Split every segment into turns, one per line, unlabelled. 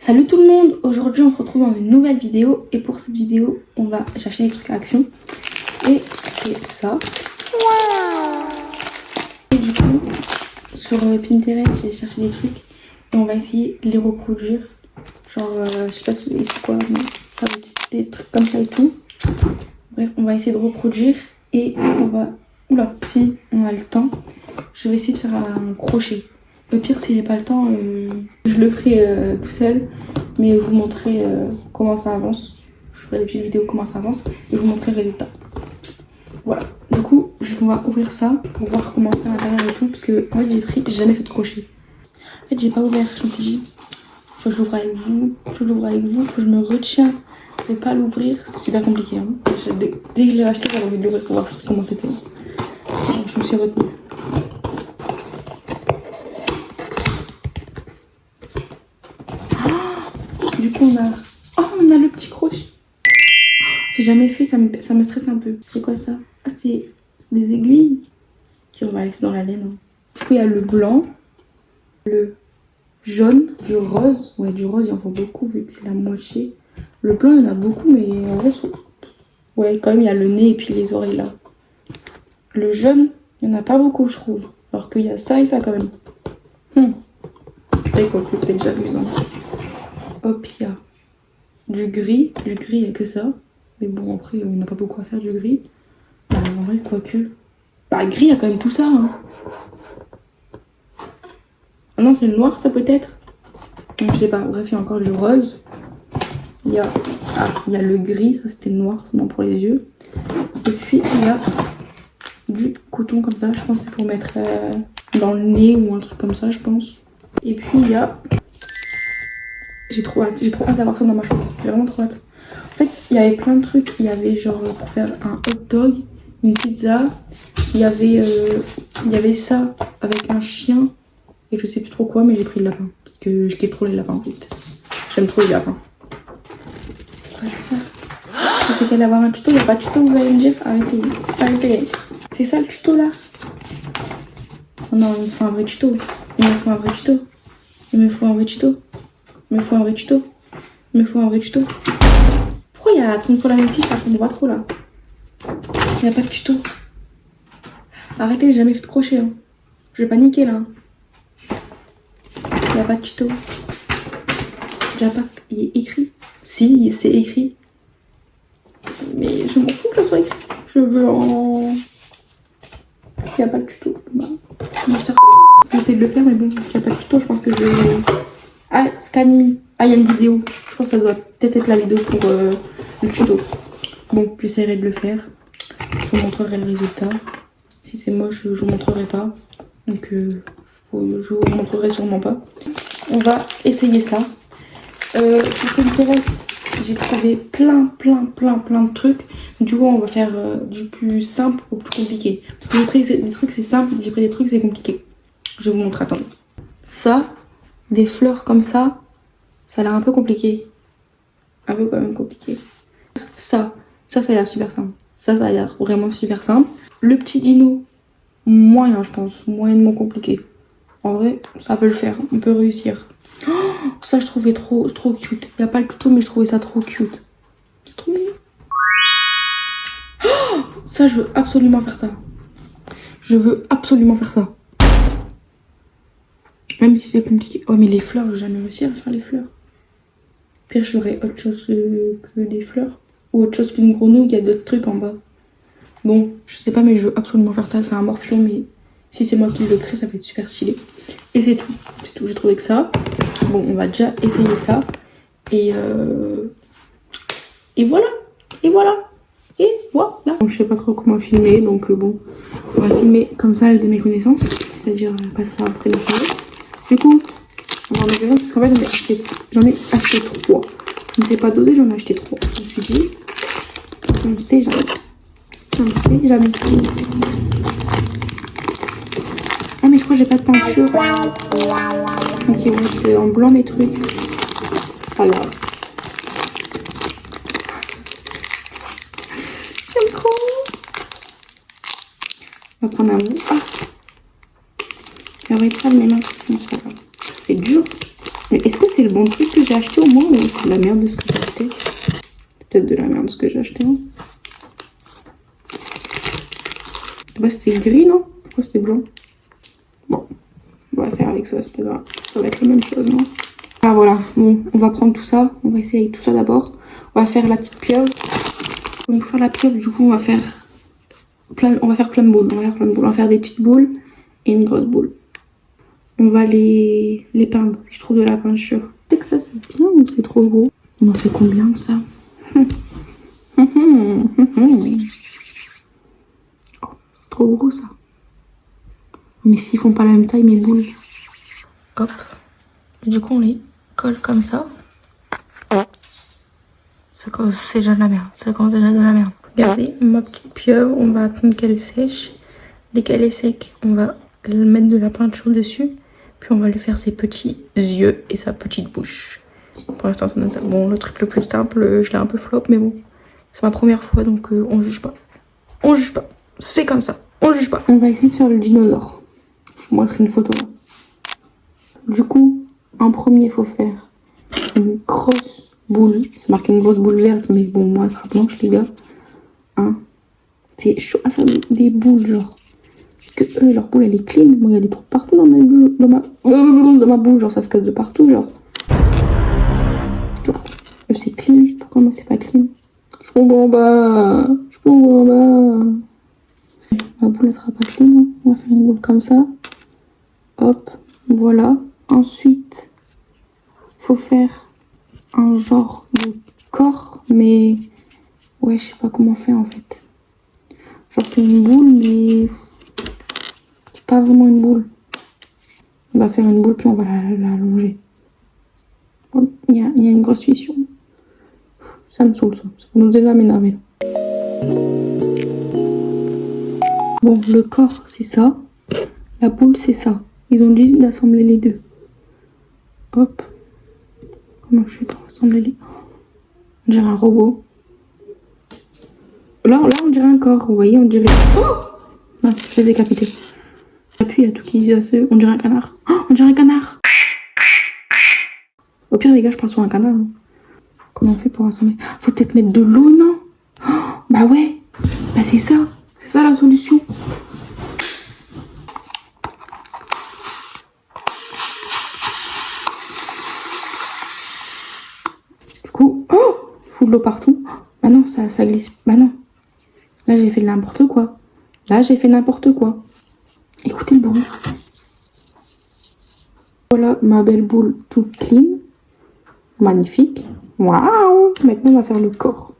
Salut tout le monde, aujourd'hui on se retrouve dans une nouvelle vidéo et pour cette vidéo j'ai acheté des trucs à Action et c'est ça. Et du coup sur Pinterest j'ai cherché des trucs et on va essayer de les reproduire, genre je sais pas si c'est quoi, mais faire des trucs comme ça et tout. Bref, on va essayer de reproduire et on va, si on a le temps, je vais essayer de faire un crochet. Le pire, si j'ai pas le temps, je le ferai tout seul, mais je vous montrerai comment ça avance. Je ferai des petites vidéos comment ça avance et je vous montrerai le résultat. Voilà, du coup, on va ouvrir ça pour voir comment c'est à l'intérieur et tout, parce que en fait, j'ai jamais fait de crochet. En fait, j'ai pas ouvert, je me suis dit, faut que je l'ouvre avec vous, faut que je me retiens de pas l'ouvrir, c'est super compliqué. Hein. Dès que je l'ai acheté, j'avais envie de l'ouvrir pour voir comment c'était. Je me suis retenue. Du coup, on a le petit crochet. J'ai jamais fait, ça me stresse un peu. C'est quoi ça? Ah, c'est des aiguilles qui on va laisser dans la laine. Hein. Du coup, il y a le blanc, le jaune, du rose. Ouais, du rose, il en faut beaucoup vu que c'est la moitié. Le blanc, il y en a beaucoup, mais en vrai, ouais, quand même, il y a le nez et puis les oreilles là. Le jaune, il n'y en a pas beaucoup, je trouve. Alors qu'il y a ça et ça quand même. Peut-être quoi, peut-être déjà plus. Hein. Hop, il y a du gris. Du gris, il n'y a que ça. Mais bon, après, on n'a pas beaucoup à faire du gris. Bah, en vrai, quoique. Bah, gris, il y a quand même tout ça. Hein. Ah non, c'est le noir, ça peut-être. Je sais pas. Bref, il y a encore du rose. Il y a le gris, ça c'était le noir, seulement pour les yeux. Et puis, il y a du coton comme ça. Je pense que c'est pour mettre dans le nez ou un truc comme ça, je pense. Et puis, il y a... J'ai trop hâte d'avoir ça dans ma chambre. J'ai vraiment trop hâte. En fait, il y avait plein de trucs. Il y avait genre pour faire un hot dog, une pizza. Il y avait ça avec un chien. Et je sais plus trop quoi, mais j'ai pris le lapin. Parce que je kiffe trop les lapins en fait. J'aime trop les lapins. C'est quoi tout ça? C'est qu'elle avoir un tuto. Il n'y a pas de tuto, vous allez me dire. Arrêtez. C'est ça le tuto là? Oh non, il me faut un vrai tuto. Il me faut un vrai tuto. Pourquoi il y a 30 fois la même fiche là? Je comprends pas trop là. Il n'y a pas de tuto. Arrêtez, j'ai jamais fait de crochet. Hein. Je vais paniquer là. Il n'y a pas de tuto. Il est écrit. Si, c'est écrit. Mais je m'en fous que ça soit écrit. Je veux en... Il n'y a pas de tuto. Bah, j'essaie de le faire, mais bon, il n'y a pas de tuto. Je pense que je vais... Ah, scan me. Ah, il y a une vidéo. Je pense que ça doit peut-être être la vidéo pour le tuto. Bon, j'essaierai de le faire. Je vous montrerai le résultat. Si c'est moche, je vous montrerai pas. Donc, je vous montrerai sûrement pas. On va essayer ça. Sur Pinterest, j'ai trouvé plein de trucs. Du coup, on va faire du plus simple au plus compliqué. Parce que j'ai pris des trucs, c'est simple. J'ai pris des trucs, c'est compliqué. Je vais vous montrer, attendez. Ça, des fleurs comme ça a l'air un peu compliqué. Un peu quand même compliqué. Ça a l'air super simple. Ça a l'air vraiment super simple. Le petit dino, moyen, je pense. Moyennement compliqué. En vrai, ça peut le faire. On peut réussir. Oh, ça, je trouvais trop cute. Il n'y a pas le tuto, mais je trouvais ça trop cute. C'est trop mignon. Oh, ça, je veux absolument faire ça. Même si c'est compliqué. Oh, mais les fleurs, je vais jamais réussir à faire les fleurs. Pire, j'aurais autre chose que des fleurs. Ou autre chose qu'une grenouille, il y a d'autres trucs en bas. Bon, je sais pas, mais je veux absolument faire ça. C'est un morpion, mais si c'est moi qui le crée, ça va être super stylé. Et c'est tout. J'ai trouvé que ça. Bon, on va déjà essayer ça. Et voilà. Bon, je sais pas trop comment filmer, donc bon. On va filmer comme ça de mes connaissances. C'est-à-dire pas ça après la vidéo. Du coup, on va en mettre un parce qu'en fait, j'en ai acheté 3. Je ne sais pas doser, j'en ai acheté 3. Je me suis dit, je ne sais jamais. Ah, mais je crois que j'ai pas de peinture. Ok, ouais, c'est en blanc mes trucs. Alors. J'aime trop. On va prendre un bout. Ah, ça va être sale mes mains. Non, c'est pas grave. C'est dur. Mais est-ce que c'est le bon truc que j'ai acheté au moins ou c'est de la merde de ce que j'ai acheté? Peut-être de la merde de ce que j'ai acheté. Hein. Bah, c'est gris, non? Pourquoi c'est blanc? Bon, on va faire avec ça, c'est pas grave. Ça va être la même chose, non? Ah voilà, bon, on va prendre tout ça. On va essayer avec tout ça d'abord. On va faire la petite pieuvre. Donc pour faire la pieuvre, du coup, on va faire plein de boules. On va faire des petites boules et une grosse boule. On va les peindre. Je trouve de la peinture. C'est que ça, c'est bien ou c'est trop gros? On en fait combien de ça? Oh, c'est trop gros ça. Mais s'ils font pas la même taille, mes boules. Hop. Du coup, on les colle comme ça. C'est déjà de la merde. Ça commence déjà de la merde. Regardez, ma petite pieuvre, on va attendre qu'elle sèche. Dès qu'elle est sec, on va mettre de la peinture dessus. Puis on va lui faire ses petits yeux et sa petite bouche. Pour l'instant, ça donne ça. Bon, le truc le plus simple, je l'ai un peu flop, mais bon. C'est ma première fois, donc on juge pas. On juge pas. C'est comme ça. On juge pas. On va essayer de faire le dinosaure. Je vous montre une photo là. Du coup, en premier, il faut faire une grosse boule. C'est marqué une grosse boule verte, mais bon, moi, ça sera blanche, les gars. Hein, c'est chaud à faire des boules, genre. Parce que eux, leur boule, elle est clean. Moi, il y a des trous partout dans ma boule. Dans ma boule, genre, ça se casse de partout, genre. Genre, eux, c'est clean. Pourquoi moi, c'est pas clean? Je comprends pas. Je comprends pas. Ma boule, elle sera pas clean. Hein. On va faire une boule comme ça. Hop, voilà. Ensuite, faut faire un genre de corps, mais ouais, je sais pas comment faire en fait. Genre c'est une boule, mais c'est pas vraiment une boule. On va faire une boule, puis on va la allonger. Bon, il y a une grosse fissure. Ça me saoule, ça. Ça nous est jamais énervé. Bon, le corps, c'est ça. La boule, c'est ça. Ils ont dit d'assembler les deux. Hop. Comment je fais pour assembler les... On dirait un robot. Là, on dirait un corps. Vous voyez, on dirait... Oh mince, je l'ai décapité. J'appuie, il y a tout qui dit on dirait un canard. Oh, on dirait un canard. Au pire, les gars, je pense sur un canard. Hein. Comment on fait pour assembler? Faut peut-être mettre de l'eau, non? Oh, bah ouais. Bah c'est ça. C'est ça la solution. Du coup, oh, fous de l'eau partout. Bah non, ça glisse. Bah non. Là, j'ai fait n'importe quoi. Écoutez le bruit. Voilà ma belle boule toute clean. Magnifique. Waouh. Maintenant, on va faire le corps.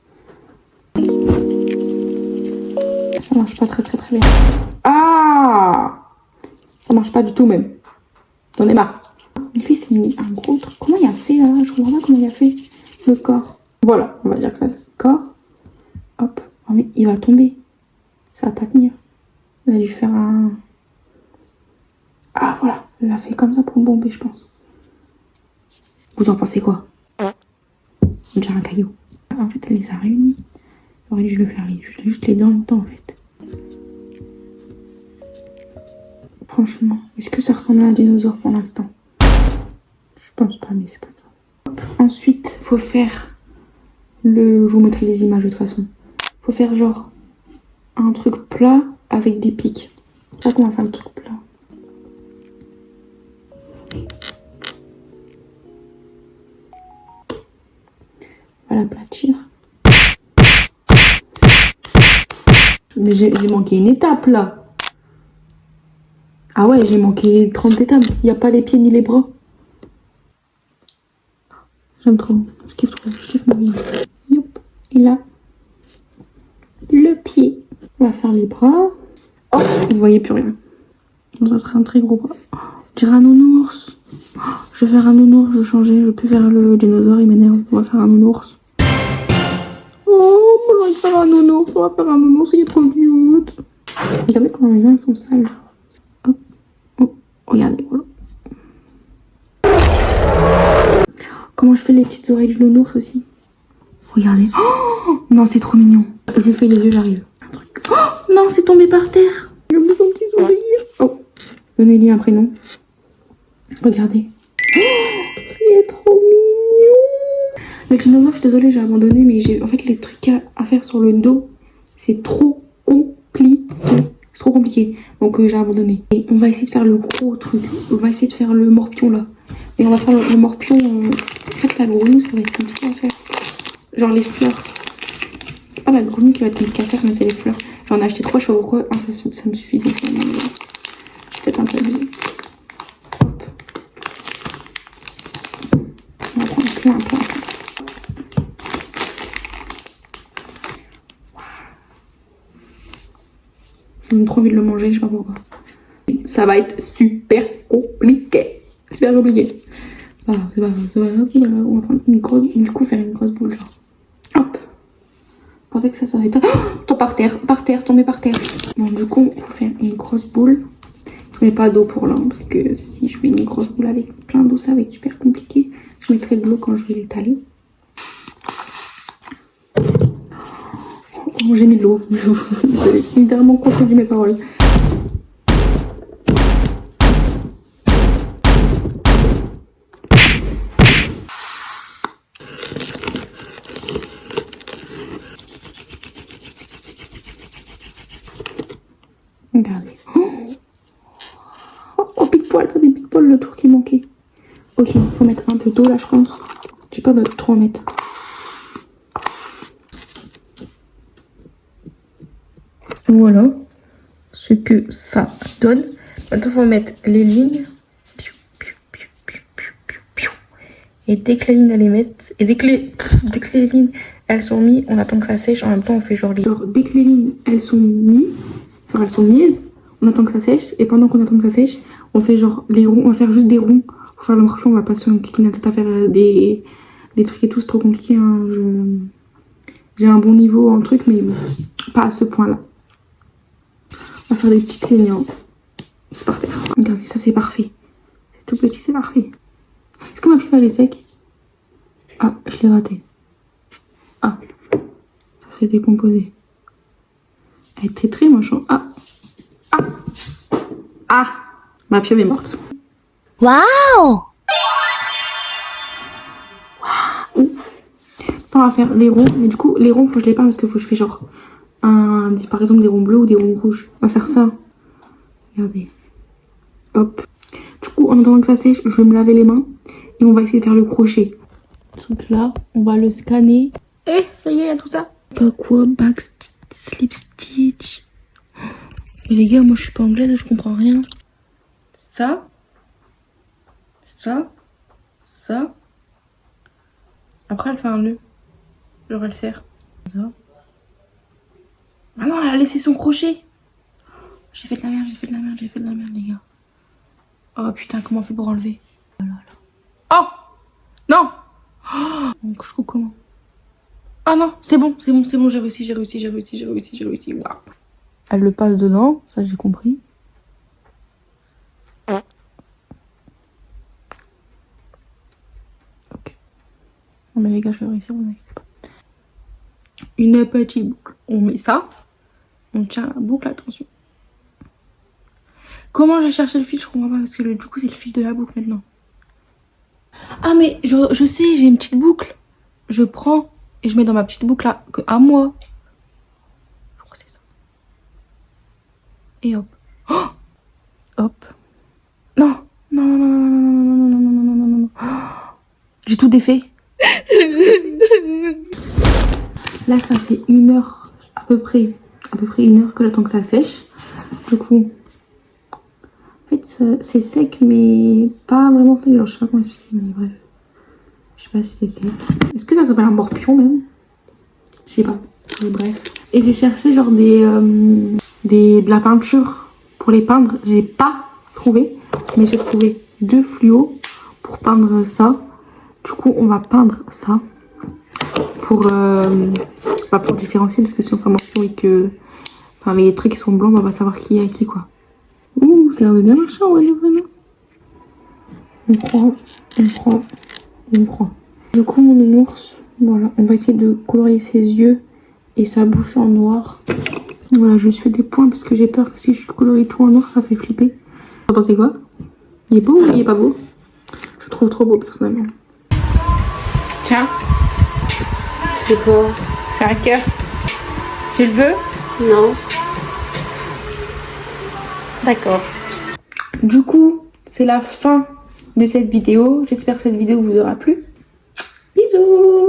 Ça marche pas très bien. Ah! Ça marche pas du tout même. J'en ai marre. Lui, c'est un gros truc. Comment il a fait là? Je comprends pas comment il a fait le corps. Voilà, on va dire que ça c'est le corps. Hop. Oh, mais il va tomber. Ça va pas tenir. Il a dû faire un... Ah voilà. Il l'a fait comme ça pour bomber, je pense. Vous en pensez quoi? On dirait un caillou. En fait, elle les a réunis. J'aurais dû le faire juste les deux en même temps, en fait. Franchement, est-ce que ça ressemble à un dinosaure pour l'instant? Je pense pas, mais c'est pas grave. Ensuite, faut faire le... Je vous mettrai les images de toute façon. Faut faire genre un truc plat avec des pics. Je sais pas comment faire le truc plat. On va l'aplatir. Mais j'ai manqué une étape là. Ah ouais, j'ai manqué 30 étapes. Il n'y a pas les pieds ni les bras. J'aime trop. Je kiffe trop. Je kiffe ma vie. Youp. Et là, le pied. On va faire les bras. Oh, vous voyez plus rien. Donc ça sera un très gros bras. Oh, on dirait un nounours. Oh, je vais faire un nounours. Je vais changer. Je vais plus faire le dinosaure. Il m'énerve. On va faire un nounours. Oh, on va faire un nounours. On va faire un nounours. Il est trop cute. Regardez comment mes mains sont sales. Hop. Oh, regardez. Voilà. Comment je fais les petites oreilles du nounours aussi. Regardez. Oh non, c'est trop mignon. Je lui fais les yeux, j'arrive. Un truc. Oh non, c'est tombé par terre. Regardez son petit sourire. Oh, donnez-lui un prénom. Regardez. Oh, il Avec le dinosaure, je suis désolée, j'ai abandonné, mais en fait les trucs à faire sur le dos, c'est trop compliqué. C'est trop compliqué, donc j'ai abandonné. Et on va essayer de faire le gros truc. On va essayer de faire le morpion là. Et on va faire le morpion. En fait, la grenouille, ça va être compliqué à faire. Genre les fleurs. C'est pas la grenouille qui va être compliquée à faire, mais c'est les fleurs. J'en ai acheté 3, je sais pas pourquoi. Ah, ça me suffit. Peut-être un peu abusé. Hop. On va prendre plein. Ça me donne trop envie de le manger, je sais pas pourquoi. Ça va être super compliqué. Super compliqué. Voilà, c'est pas grave. On va prendre une grosse, du coup faire une grosse boule genre. Hop. Je pensais que ça va être... Oh, tombe par terre, tombez par terre. Bon, du coup, il faut faire une grosse boule. Je mets pas d'eau pour là, parce que si je mets une grosse boule avec plein d'eau, ça va être super compliqué. Je mettrai de l'eau quand je vais l'étaler. Oh, j'ai mis de l'eau. J'ai littéralement contredit mes paroles. Regardez. Oh, pile poil, ça fait pile poil le tour qui manquait. Ok, faut mettre un peu d'eau là, je pense. Je sais pas trop en mettre. Voilà ce que ça donne. Maintenant, il faut mettre les lignes. Et dès que la ligne elle est mettre, et dès que les lignes elles sont mises, on attend que ça sèche. En même temps, on fait genre dès que les lignes elles sont mises, genre elles sont mises, on attend que ça sèche. Et pendant qu'on attend que ça sèche, on fait genre les ronds. On va faire juste des ronds pour faire le morpion. On va pas se cliquer à faire des trucs et tout. C'est trop compliqué. Hein. J'ai un bon niveau en truc, mais pas à ce point-là. On va faire des petites lignes. Hein. C'est par terre. Regardez, ça c'est parfait. C'est tout petit, c'est parfait. Est-ce que ma fibre elle est sec? Ah, je l'ai raté. Ah, ça s'est décomposé. Elle est très machin. Ah, ma pieuvre est morte.
Waouh!
On va faire des ronds, mais du coup les ronds faut que je les peins parce que faut que je fais genre par exemple des ronds bleus ou des ronds rouges. On va faire ça. Regardez. Hop. Du coup en attendant que ça sèche, je vais me laver les mains et on va essayer de faire le crochet. Donc là, on va le scanner. Eh, ça y est, il y a tout ça. Pas quoi, back slip stitch. Mais les gars, moi je suis pas anglaise, je comprends rien. Ça. Après elle fait un nœud. Genre elle serre. Ça. Ah non, elle a laissé son crochet. J'ai fait de la merde, les gars. Oh putain, comment on fait pour enlever? Oh non. Donc je trouve comment? Ah non, c'est bon, j'ai réussi. Waouh. Elle le passe dedans, ça j'ai compris. Ok. Non mais les gars, je vais réussir, vous inquiétez pas. Une petite boucle. On met ça. On tient la boucle, attention. Comment j'ai cherché le fil? Je comprends pas parce que du coup c'est le fil de la boucle maintenant. Ah mais je sais, j'ai une petite boucle. Je prends et je mets dans ma petite boucle là, à moi. Je crois que c'est ça. Et hop. Oh, hop. Non. J'ai tout défait. Là ça fait 1 heure à peu près 1 heure que j'attends que ça sèche. Du coup, en fait c'est sec mais pas vraiment sec. Genre je sais pas comment expliquer mais bref. Je sais pas si c'est sec. Est-ce que ça s'appelle un morpion même? Je sais pas. Mais bref. Et j'ai cherché genre de la peinture pour les peindre. J'ai pas trouvé. Mais j'ai trouvé 2 fluos pour peindre ça. Du coup on va peindre ça. Pour différencier. Parce que si on fait un morpion et que... Enfin les trucs qui sont blancs, on va pas savoir qui est à qui quoi. Ouh, ça a l'air de bien marcher en vrai, vraiment. On croit. Du coup, mon nounours, voilà, on va essayer de colorier ses yeux et sa bouche en noir. Voilà, je fais des points parce que j'ai peur que si je colorie tout en noir, ça fait flipper. Vous pensez quoi? Il est beau ou il est pas beau? Je le trouve trop beau personnellement. Tiens.
C'est quoi?
C'est un cœur. Tu le veux?
Non.
D'accord. Du coup, c'est la fin de cette vidéo. J'espère que cette vidéo vous aura plu. Bisous!